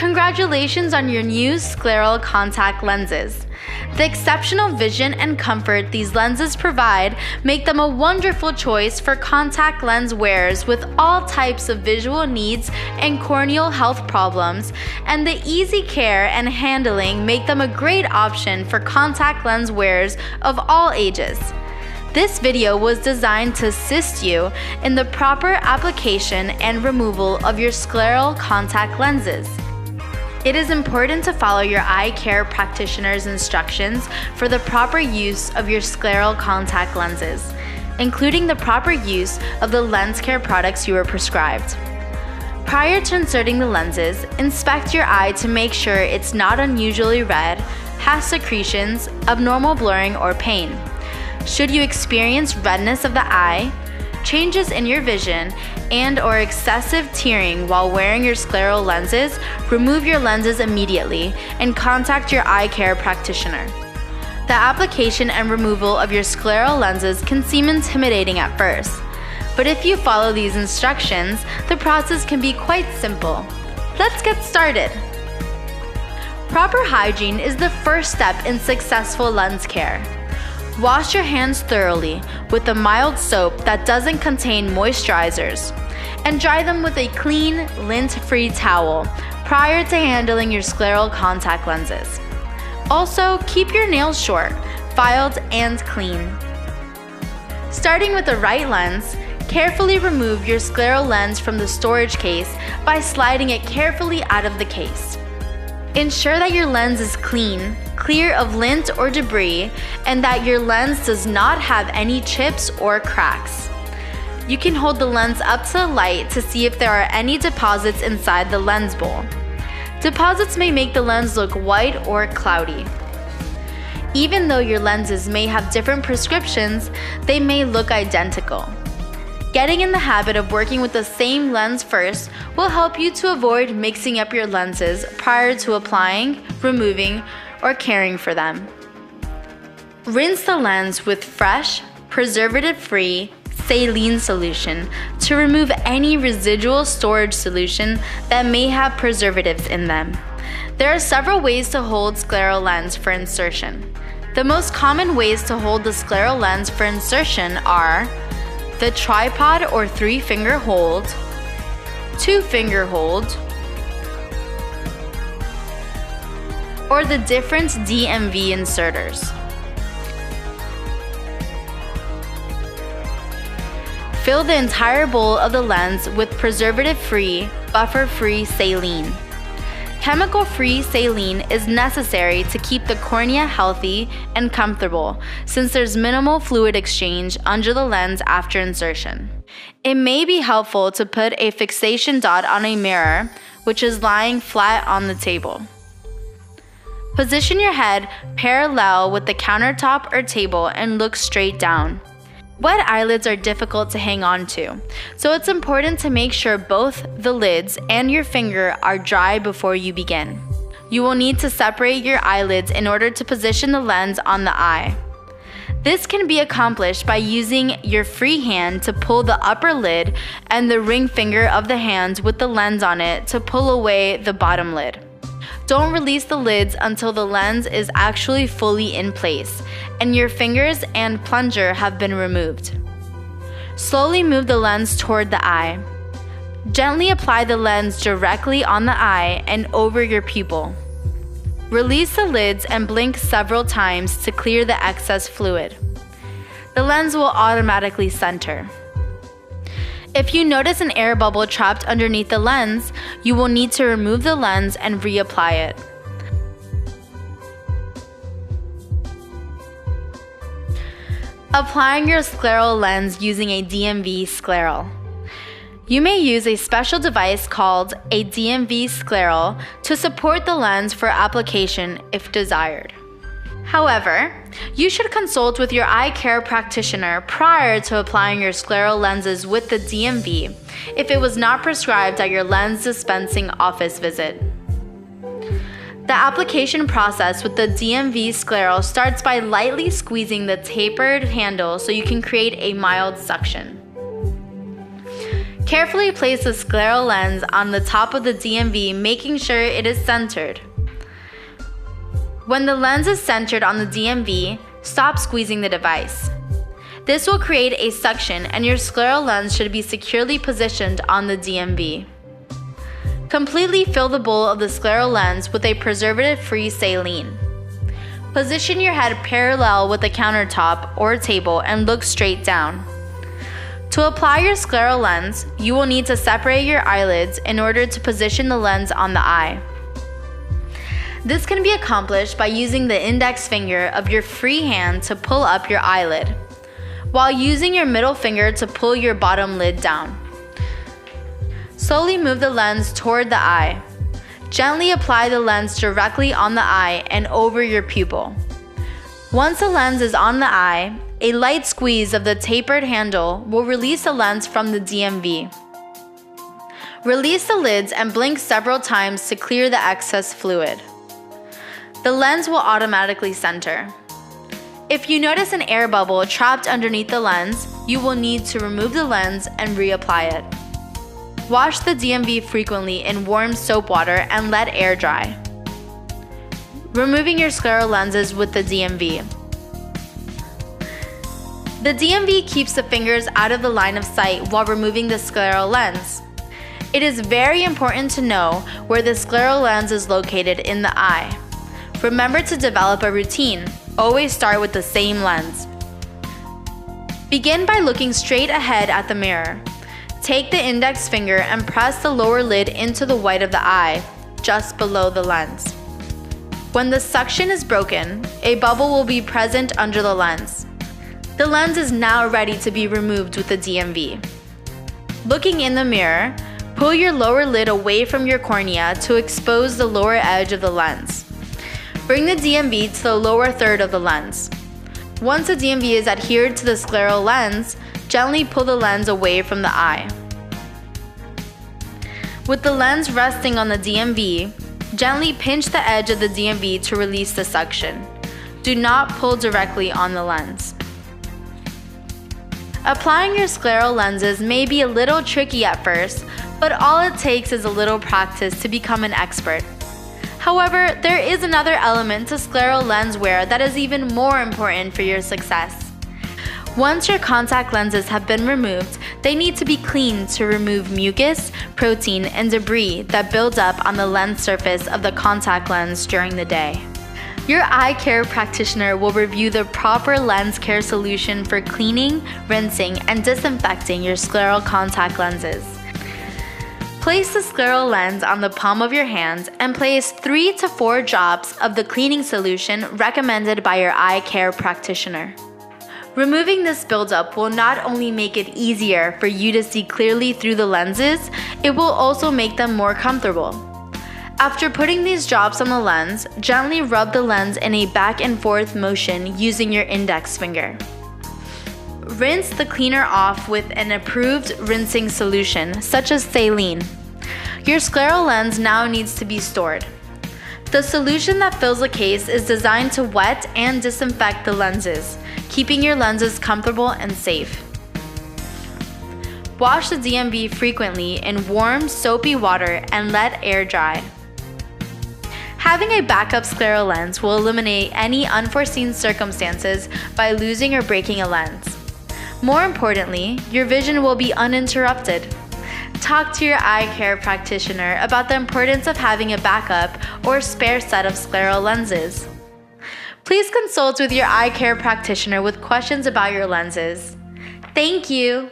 Congratulations on your new Scleral contact lenses. The exceptional vision and comfort these lenses provide make them a wonderful choice for contact lens wearers with all types of visual needs and corneal health problems, and the easy care and handling make them a great option for contact lens wearers of all ages. This video was designed to assist you in the proper application and removal of your Scleral contact lenses. It is important to follow your eye care practitioner's instructions for the proper use of your Scleral contact lenses, including the proper use of the lens care products you were prescribed. Prior to inserting the lenses, inspect your eye to make sure it's not unusually red, has secretions, abnormal blurring, or pain. Should you experience redness of the eye, changes in your vision, and/or excessive tearing while wearing your Scleral lenses, remove your lenses immediately and contact your eye care practitioner. The application and removal of your Scleral lenses can seem intimidating at first, but if you follow these instructions, the process can be quite simple. Let's get started. Proper hygiene is the first step in successful lens care. Wash your hands thoroughly with a mild soap that doesn't contain moisturizers, and dry them with a clean, lint-free towel prior to handling your Scleral contact lenses. Also, keep your nails short, filed, and clean. Starting with the right lens, carefully remove your Scleral lens from the storage case by sliding it carefully out of the case. Ensure that your lens is clean, clear of lint or debris, and that your lens does not have any chips or cracks. You can hold the lens up to the light to see if there are any deposits inside the lens bowl. Deposits may make the lens look white or cloudy. Even though your lenses may have different prescriptions, they may look identical. Getting in the habit of working with the same lens first will help you to avoid mixing up your lenses prior to applying, removing, or caring for them. Rinse the lens with fresh, preservative-free saline solution to remove any residual storage solution that may have preservatives in them. There are several ways to hold Scleral lens for insertion. The most common ways to hold the Scleral lens for insertion are the tripod or 3-finger hold, 2-finger hold, or the different DMV inserters. Fill the entire bowl of the lens with preservative-free, buffer-free saline. Chemical-free saline is necessary to keep the cornea healthy and comfortable since there's minimal fluid exchange under the lens after insertion. It may be helpful to put a fixation dot on a mirror, which is lying flat on the table. Position your head parallel with the countertop or table and look straight down. Wet eyelids are difficult to hang on to, so it's important to make sure both the lids and your finger are dry before you begin. You will need to separate your eyelids in order to position the lens on the eye. This can be accomplished by using your free hand to pull the upper lid and the ring finger of the hand with the lens on it to pull away the bottom lid. Don't release the lids until the lens is actually fully in place and your fingers and plunger have been removed. Slowly move the lens toward the eye. Gently apply the lens directly on the eye and over your pupil. Release the lids and blink several times to clear the excess fluid. The lens will automatically center. If you notice an air bubble trapped underneath the lens, you will need to remove the lens and reapply it. Applying your Scleral lens using a DMV Scleral. You may use a special device called a DMV Scleral to support the lens for application if desired. However, you should consult with your eye care practitioner prior to applying your Scleral lenses with the DMV if it was not prescribed at your lens dispensing office visit. The application process with the DMV Scleral starts by lightly squeezing the tapered handle so you can create a mild suction. Carefully place the scleral lens on the top of the DMV, making sure it is centered. When the lens is centered on the DMV, stop squeezing the device. This will create a suction and your scleral lens should be securely positioned on the DMV. Completely fill the bowl of the scleral lens with a preservative-free saline. Position your head parallel with the countertop or table and look straight down. To apply your scleral lens, you will need to separate your eyelids in order to position the lens on the eye. This can be accomplished by using the index finger of your free hand to pull up your eyelid, while using your middle finger to pull your bottom lid down. Slowly move the lens toward the eye. Gently apply the lens directly on the eye and over your pupil. Once the lens is on the eye, a light squeeze of the tapered handle will release the lens from the DMV. Release the lids and blink several times to clear the excess fluid. The lens will automatically center. If you notice an air bubble trapped underneath the lens, you will need to remove the lens and reapply it. Wash the DMV frequently in warm soap water and let air dry. Removing your scleral lenses with the DMV. The DMV keeps the fingers out of the line of sight while removing the scleral lens. It is very important to know where the scleral lens is located in the eye. Remember to develop a routine. Always start with the same lens. Begin by looking straight ahead at the mirror. Take the index finger and press the lower lid into the white of the eye, just below the lens. When the suction is broken, a bubble will be present under the lens. The lens is now ready to be removed with the DMV. Looking in the mirror, pull your lower lid away from your cornea to expose the lower edge of the lens. Bring the DMV to the lower third of the lens. Once the DMV is adhered to the scleral lens, gently pull the lens away from the eye. With the lens resting on the DMV, gently pinch the edge of the DMV to release the suction. Do not pull directly on the lens. Applying your scleral lenses may be a little tricky at first, but all it takes is a little practice to become an expert. However, there is another element to scleral lens wear that is even more important for your success. Once your contact lenses have been removed, they need to be cleaned to remove mucus, protein, and debris that build up on the lens surface of the contact lens during the day. Your eye care practitioner will review the proper lens care solution for cleaning, rinsing, and disinfecting your scleral contact lenses. Place the scleral lens on the palm of your hand and place 3 to 4 drops of the cleaning solution recommended by your eye care practitioner. Removing this buildup will not only make it easier for you to see clearly through the lenses, it will also make them more comfortable. After putting these drops on the lens, gently rub the lens in a back and forth motion using your index finger. Rinse the cleaner off with an approved rinsing solution, such as saline. Your scleral lens now needs to be stored. The solution that fills the case is designed to wet and disinfect the lenses, keeping your lenses comfortable and safe. Wash the DMV frequently in warm, soapy water and let air dry. Having a backup scleral lens will eliminate any unforeseen circumstances by losing or breaking a lens. More importantly, your vision will be uninterrupted. Talk to your eye care practitioner about the importance of having a backup or spare set of scleral lenses. Please consult with your eye care practitioner with questions about your lenses. Thank you!